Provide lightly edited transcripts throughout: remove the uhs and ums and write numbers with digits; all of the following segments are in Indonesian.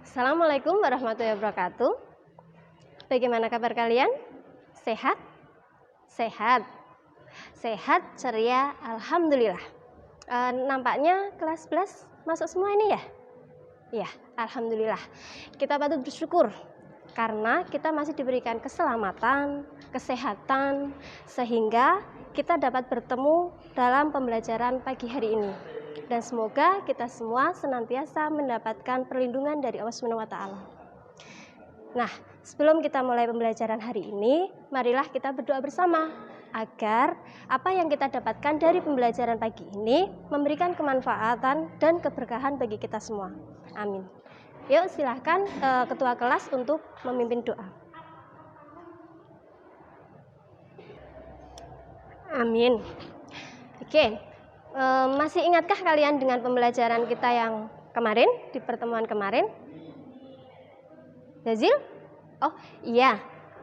Assalamualaikum warahmatullahi wabarakatuh. Bagaimana kabar kalian? Sehat? Sehat? Sehat, ceria, alhamdulillah. Nampaknya kelas 11 masuk semua ini ya? Ya, alhamdulillah. Kita patut bersyukur karena kita masih diberikan keselamatan, kesehatan, sehingga kita dapat bertemu dalam pembelajaran pagi hari ini. Dan semoga kita semua senantiasa mendapatkan perlindungan dari Allah Subhanahu wa Ta'ala. Nah, sebelum kita mulai pembelajaran hari ini, marilah kita berdoa bersama agar apa yang kita dapatkan dari pembelajaran pagi ini memberikan kemanfaatan dan keberkahan bagi kita semua. Amin. Yuk, silahkan ketua kelas untuk memimpin doa. Amin. Oke. Masih ingatkah kalian dengan pembelajaran kita yang kemarin, di pertemuan kemarin? Yazil? Oh iya,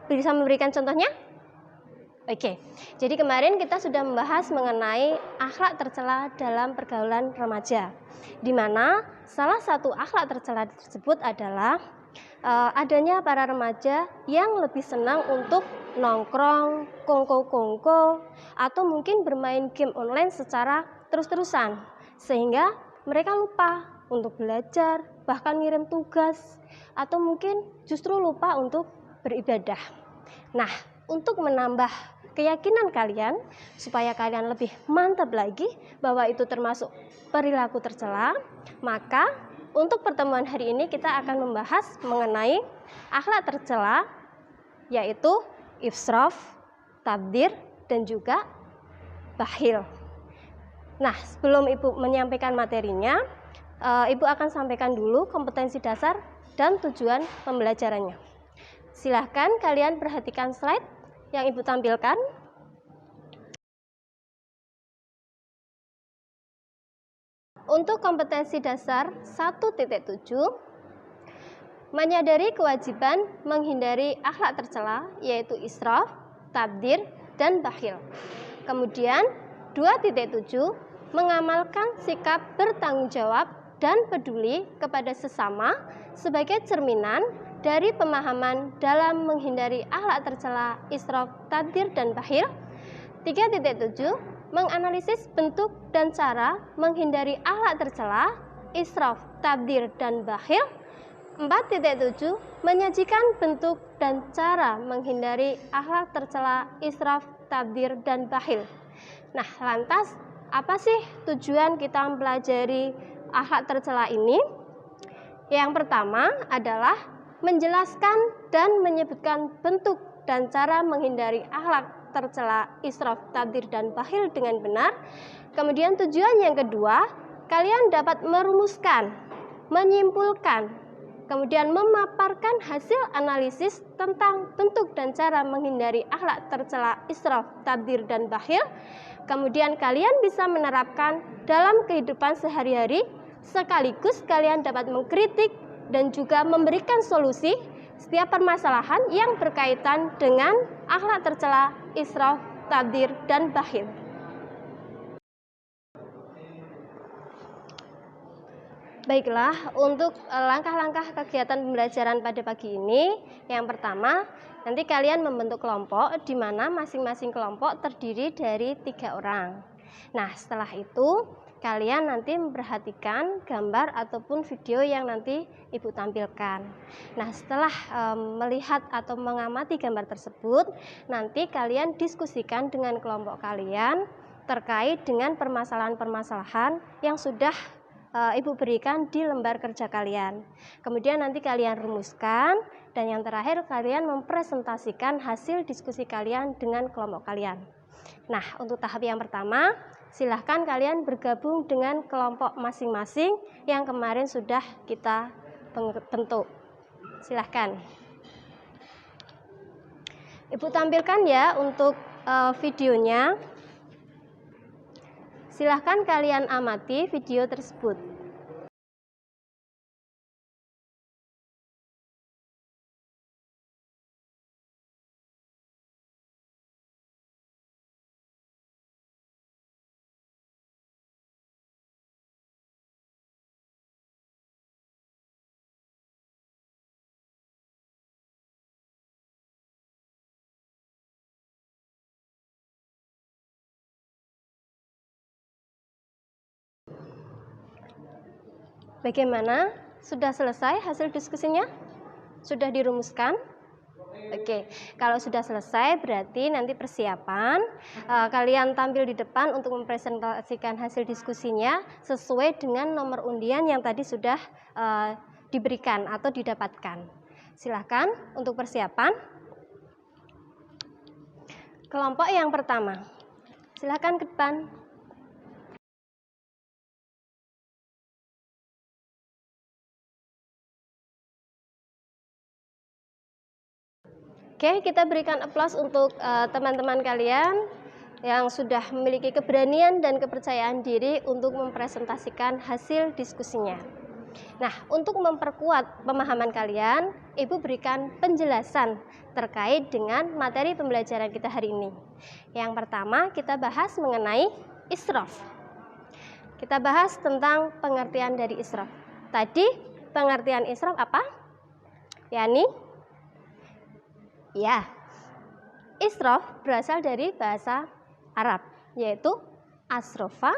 bisa memberikan contohnya? Oke, jadi kemarin kita sudah membahas mengenai akhlak tercela dalam pergaulan remaja, di mana salah satu akhlak tercela tersebut adalah adanya para remaja yang lebih senang untuk nongkrong, kongko-kongko, atau mungkin bermain game online secara terus-terusan, sehingga mereka lupa untuk belajar, bahkan ngirim tugas, atau mungkin justru lupa untuk beribadah. Nah, untuk menambah keyakinan kalian, supaya kalian lebih mantap lagi bahwa itu termasuk perilaku tercela, maka untuk pertemuan hari ini kita akan membahas mengenai akhlak tercela, yaitu israf, tabdzir, dan juga bakhil. Nah, sebelum Ibu menyampaikan materinya, Ibu akan sampaikan dulu kompetensi dasar dan tujuan pembelajarannya. Silahkan kalian perhatikan slide yang Ibu tampilkan. Untuk kompetensi dasar 1.7, menyadari kewajiban menghindari akhlak tercela, yaitu israf, tabdzir, dan bakhil. Kemudian 2.7, mengamalkan sikap bertanggung jawab dan peduli kepada sesama sebagai cerminan dari pemahaman dalam menghindari akhlak tercela, israf, tabdzir, dan bakhil. 3.7, menganalisis bentuk dan cara menghindari akhlak tercela, israf, tabdzir, dan bakhil. 4.7, menyajikan bentuk dan cara menghindari akhlak tercela, israf, tabdzir, dan bakhil. Nah, lantas apa sih tujuan kita mempelajari akhlak tercela ini? Yang pertama adalah menjelaskan dan menyebutkan bentuk dan cara menghindari akhlak tercela, israf, tabdzir, dan bakhil dengan benar. Kemudian tujuan yang kedua, kalian dapat merumuskan, menyimpulkan, kemudian memaparkan hasil analisis tentang bentuk dan cara menghindari akhlak tercela, israf, tabdzir, dan bakhil. Kemudian kalian bisa menerapkan dalam kehidupan sehari-hari, sekaligus kalian dapat mengkritik dan juga memberikan solusi setiap permasalahan yang berkaitan dengan akhlak tercela, israf, tabdzir, dan bakhil. Baiklah, untuk langkah-langkah kegiatan pembelajaran pada pagi ini, yang pertama, nanti kalian membentuk kelompok di mana masing-masing kelompok terdiri dari 3 orang. Nah, setelah itu kalian nanti memperhatikan gambar ataupun video yang nanti Ibu tampilkan. Nah, setelah melihat atau mengamati gambar tersebut, nanti kalian diskusikan dengan kelompok kalian terkait dengan permasalahan-permasalahan yang sudah Ibu berikan di lembar kerja kalian. Kemudian nanti kalian rumuskan, dan yang terakhir kalian mempresentasikan hasil diskusi kalian dengan kelompok kalian. Nah, untuk tahap yang pertama, silahkan kalian bergabung dengan kelompok masing-masing yang kemarin sudah kita bentuk. Silahkan. Ibu tampilkan ya untuk videonya. Silahkan kalian amati video tersebut. Bagaimana? Sudah selesai hasil diskusinya? Sudah dirumuskan? Oke, kalau sudah selesai berarti nanti persiapan kalian tampil di depan untuk mempresentasikan hasil diskusinya sesuai dengan nomor undian yang tadi sudah diberikan atau didapatkan. Silahkan untuk persiapan. Kelompok yang pertama, silahkan ke depan. Oke, kita berikan aplaus untuk teman-teman kalian yang sudah memiliki keberanian dan kepercayaan diri untuk mempresentasikan hasil diskusinya. Nah, untuk memperkuat pemahaman kalian, Ibu berikan penjelasan terkait dengan materi pembelajaran kita hari ini. Yang pertama, kita bahas mengenai israf. Kita bahas tentang pengertian dari israf. Tadi pengertian israf apa? Yani? Ya, israf berasal dari bahasa Arab, yaitu asrofa,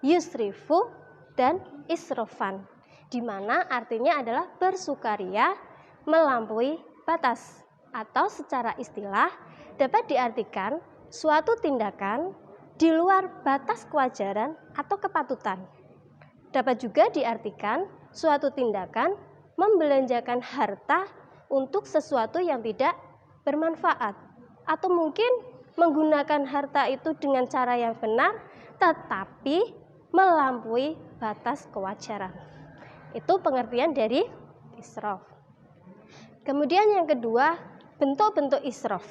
yusrifu, dan isrofan, di mana artinya adalah bersukaria melampaui batas, atau secara istilah dapat diartikan suatu tindakan di luar batas kewajaran atau kepatutan. Dapat juga diartikan suatu tindakan membelanjakan harta untuk sesuatu yang tidak bermanfaat, atau mungkin menggunakan harta itu dengan cara yang benar tetapi melampaui batas kewajaran. Itu pengertian dari israf. Kemudian yang kedua, bentuk-bentuk israf.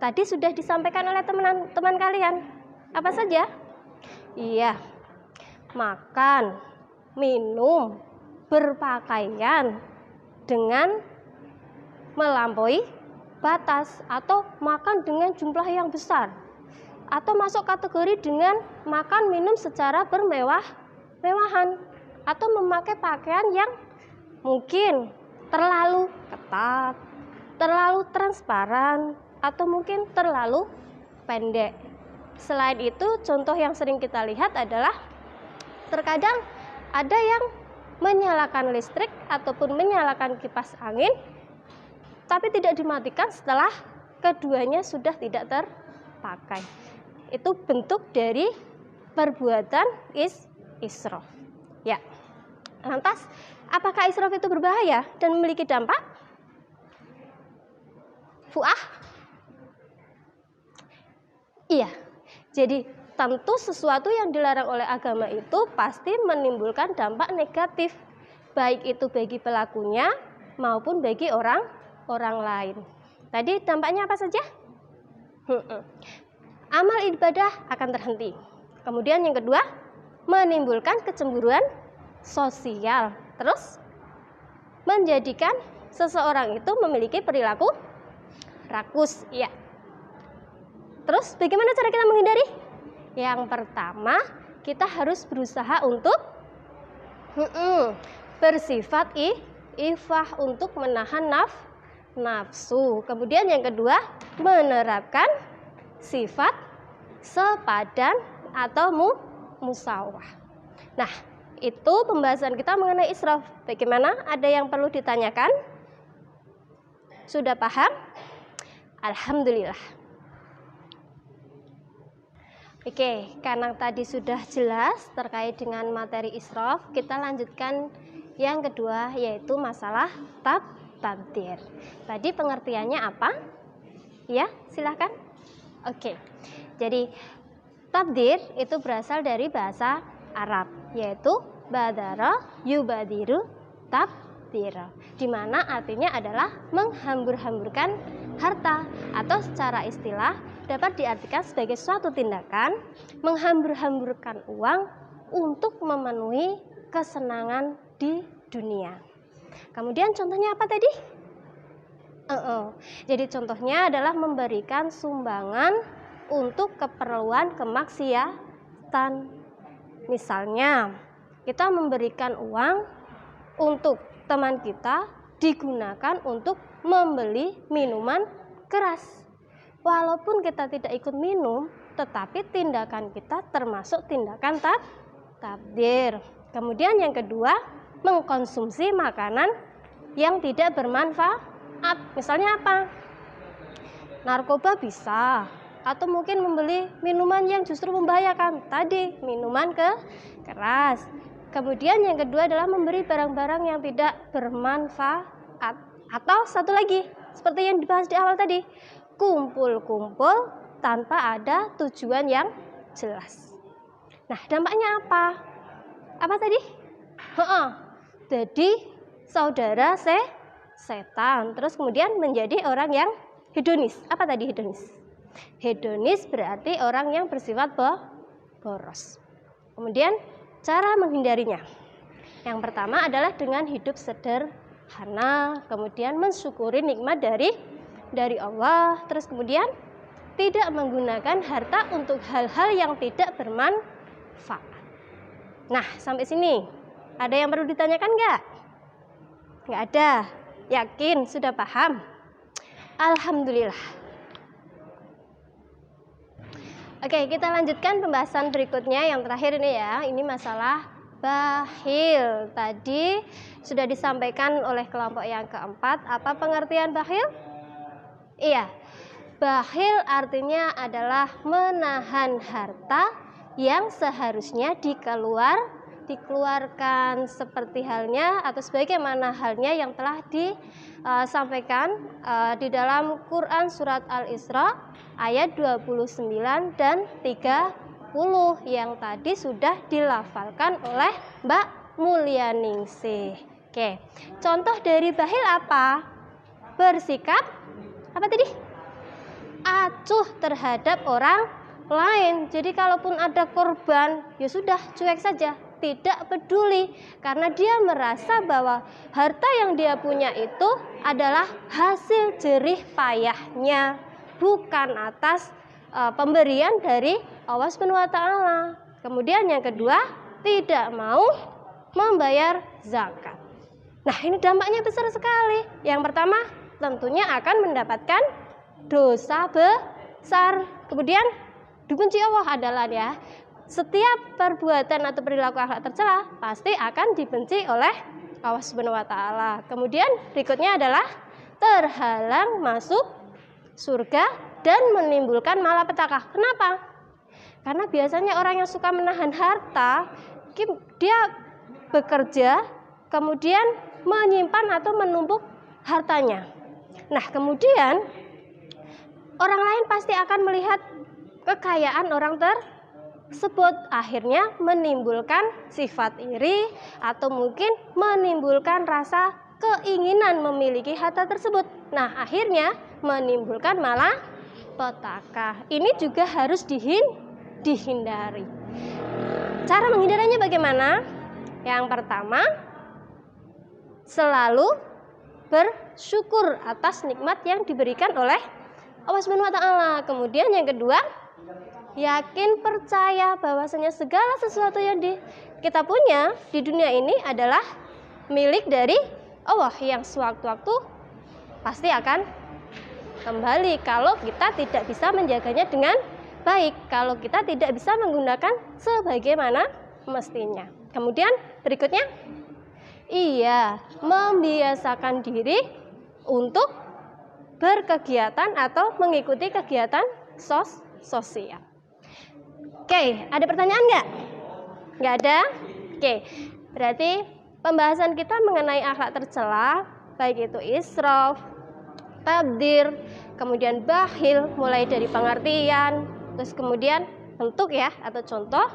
Tadi sudah disampaikan oleh teman-teman kalian. Apa saja? Iya, makan, minum, berpakaian dengan melampaui batas, atau makan dengan jumlah yang besar, atau masuk kategori dengan makan minum secara bermewah-mewahan, atau memakai pakaian yang mungkin terlalu ketat, terlalu transparan, atau mungkin terlalu pendek. Selain itu, contoh yang sering kita lihat adalah terkadang ada yang menyalakan listrik ataupun menyalakan kipas angin tapi tidak dimatikan setelah keduanya sudah tidak terpakai. Itu bentuk dari perbuatan israf. Ya. Lantas, apakah israf itu berbahaya dan memiliki dampak? Fuah? Iya. Jadi, tentu sesuatu yang dilarang oleh agama itu pasti menimbulkan dampak negatif, baik itu bagi pelakunya maupun bagi orang lain. Tadi dampaknya apa saja? Amal ibadah akan terhenti. Kemudian yang kedua, menimbulkan kecemburuan sosial. Terus menjadikan seseorang itu memiliki perilaku rakus. Ya. Terus bagaimana cara kita menghindari? Yang pertama, kita harus berusaha untuk bersifat ifah, untuk menahan nafsu. Kemudian yang kedua, menerapkan sifat sepadan atau musawah. Nah, itu pembahasan kita mengenai israf. Bagaimana? Ada yang perlu ditanyakan? Sudah paham? Alhamdulillah. Oke, karena tadi sudah jelas terkait dengan materi israf, kita lanjutkan yang kedua, yaitu masalah tabdir. Tadi pengertiannya apa? Ya, silahkan. Oke. Jadi tabdir itu berasal dari bahasa Arab, yaitu badara yubadiru tabdira, di mana artinya adalah menghambur-hamburkan harta, atau secara istilah dapat diartikan sebagai suatu tindakan menghambur-hamburkan uang untuk memenuhi kesenangan di dunia. Kemudian contohnya apa tadi? Jadi contohnya adalah memberikan sumbangan untuk keperluan kemaksiatan. Misalnya, kita memberikan uang untuk teman kita digunakan untuk membeli minuman keras. Walaupun kita tidak ikut minum, tetapi tindakan kita termasuk tindakan tabdir. Kemudian yang kedua, mengkonsumsi makanan yang tidak bermanfaat. Misalnya apa? Narkoba bisa, atau mungkin membeli minuman yang justru membahayakan. Tadi minuman keras. Kemudian yang kedua adalah memberi barang-barang yang tidak bermanfaat. Atau satu lagi, seperti yang dibahas di awal tadi, kumpul-kumpul tanpa ada tujuan yang jelas. Nah, dampaknya apa? Apa tadi? Jadi saudara setan. Terus kemudian menjadi orang yang hedonis. Apa tadi hedonis? Hedonis berarti orang yang bersifat boros. Kemudian cara menghindarinya. Yang pertama adalah dengan hidup sederhana, kemudian mensyukuri nikmat dari Allah, terus kemudian tidak menggunakan harta untuk hal-hal yang tidak bermanfaat. Nah, sampai sini ada yang perlu ditanyakan nggak? Nggak ada. Yakin sudah paham? Alhamdulillah. Oke, kita lanjutkan pembahasan berikutnya yang terakhir ini ya. Ini masalah bakhil. Tadi sudah disampaikan oleh kelompok yang keempat. Apa pengertian bakhil? Iya, bakhil artinya adalah menahan harta yang seharusnya dikeluarkan, seperti halnya atau sebagaimana halnya yang telah disampaikan di dalam Quran surat Al-Isra ayat 29 dan 30 yang tadi sudah dilafalkan oleh Mbak Mulyaningsih. Oke, contoh dari bakhil apa? Bersikap apa tadi? Acuh terhadap orang lain. Jadi kalaupun ada korban, ya sudah cuek saja, tidak peduli, karena dia merasa bahwa harta yang dia punya itu adalah hasil jerih payahnya, bukan atas pemberian dari Allah Subhanahu wa taala. Kemudian yang kedua, tidak mau membayar zakat. Nah, ini dampaknya besar sekali. Yang pertama, tentunya akan mendapatkan dosa besar. Kemudian dibenci Allah adalah ya, setiap perbuatan atau perilaku akhlak tercela pasti akan dibenci oleh Allah Subhanahu wa taala. Kemudian berikutnya adalah terhalang masuk surga dan menimbulkan malapetaka. Kenapa? Karena biasanya orang yang suka menahan harta, dia bekerja kemudian menyimpan atau menumpuk hartanya. Nah, kemudian orang lain pasti akan melihat kekayaan orang tersebut, akhirnya menimbulkan sifat iri atau mungkin menimbulkan rasa keinginan memiliki harta tersebut. Nah, akhirnya menimbulkan malapetaka. Ini juga harus dihindari. Cara menghindarinya bagaimana? Yang pertama, selalu bersyukur atas nikmat yang diberikan oleh Allah Subhanahu wa taala. Kemudian yang kedua, yakin percaya bahwasanya segala sesuatu yang kita punya di dunia ini adalah milik dari Allah yang sewaktu-waktu pasti akan kembali kalau kita tidak bisa menjaganya dengan baik, kalau kita tidak bisa menggunakan sebagaimana mestinya. Kemudian berikutnya, membiasakan diri untuk berkegiatan atau mengikuti kegiatan sosial. Oke, ada pertanyaan nggak? Nggak ada? Oke, berarti pembahasan kita mengenai akhlak tercela, baik itu israf, tabdzir, kemudian bakhil, mulai dari pengertian, terus kemudian bentuk ya atau contoh,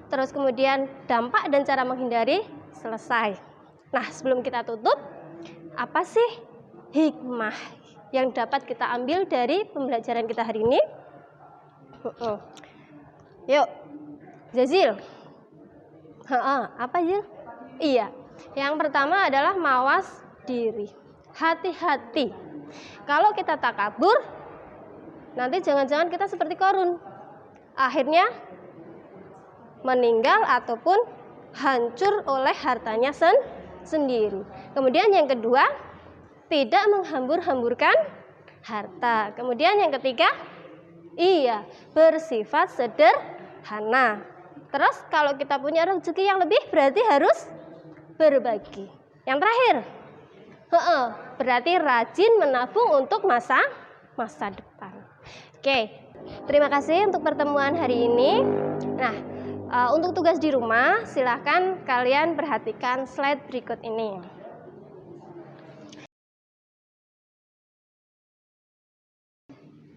terus kemudian dampak dan cara menghindari, selesai. Nah, sebelum kita tutup, apa sih hikmah yang dapat kita ambil dari pembelajaran kita hari ini? Yuk, Jazil. Apa Zil? Iya. Yang pertama adalah mawas diri. Hati-hati. Kalau kita takabur, nanti jangan-jangan kita seperti Qarun. Akhirnya meninggal ataupun hancur oleh hartanya sendiri. Kemudian yang kedua, tidak menghambur-hamburkan harta. Kemudian yang ketiga, bersifat sederhana. Terus kalau kita punya rezeki yang lebih berarti harus berbagi. Yang terakhir, berarti rajin menabung untuk masa depan. Oke, terima kasih untuk pertemuan hari ini. Nah, untuk tugas di rumah, silahkan kalian perhatikan slide berikut ini.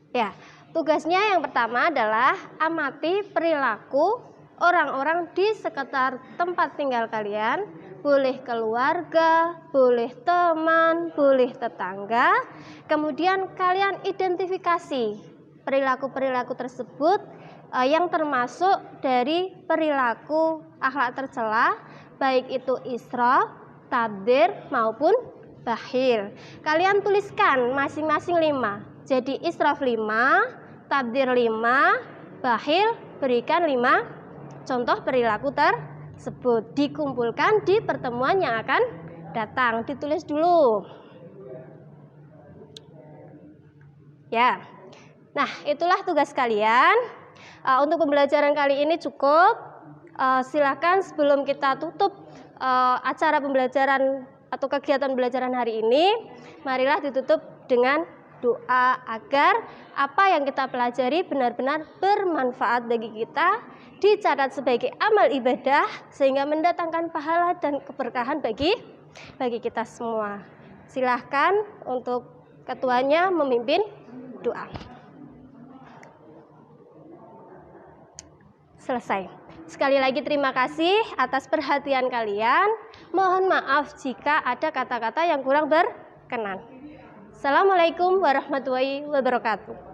Ya, tugasnya yang pertama adalah amati perilaku orang-orang di sekitar tempat tinggal kalian. Boleh keluarga, boleh teman, boleh tetangga. Kemudian kalian identifikasi perilaku-perilaku tersebut yang termasuk dari perilaku akhlak tercela, baik itu israf, tabdzir maupun bakhil. Kalian tuliskan masing-masing 5. Jadi israf 5, tabdzir 5, bakhil berikan 5 contoh perilaku tersebut. Dikumpulkan di pertemuan yang akan datang. Ditulis dulu. Ya. Nah, itulah tugas kalian. Untuk pembelajaran kali ini cukup. Silakan sebelum kita tutup acara pembelajaran atau kegiatan pembelajaran hari ini, marilah ditutup dengan doa agar apa yang kita pelajari benar-benar bermanfaat bagi kita, dicatat sebagai amal ibadah sehingga mendatangkan pahala dan keberkahan bagi kita semua. Silahkan untuk ketuanya memimpin doa. Selesai. Sekali lagi terima kasih atas perhatian kalian. Mohon maaf jika ada kata-kata yang kurang berkenan. Assalamualaikum warahmatullahi wabarakatuh.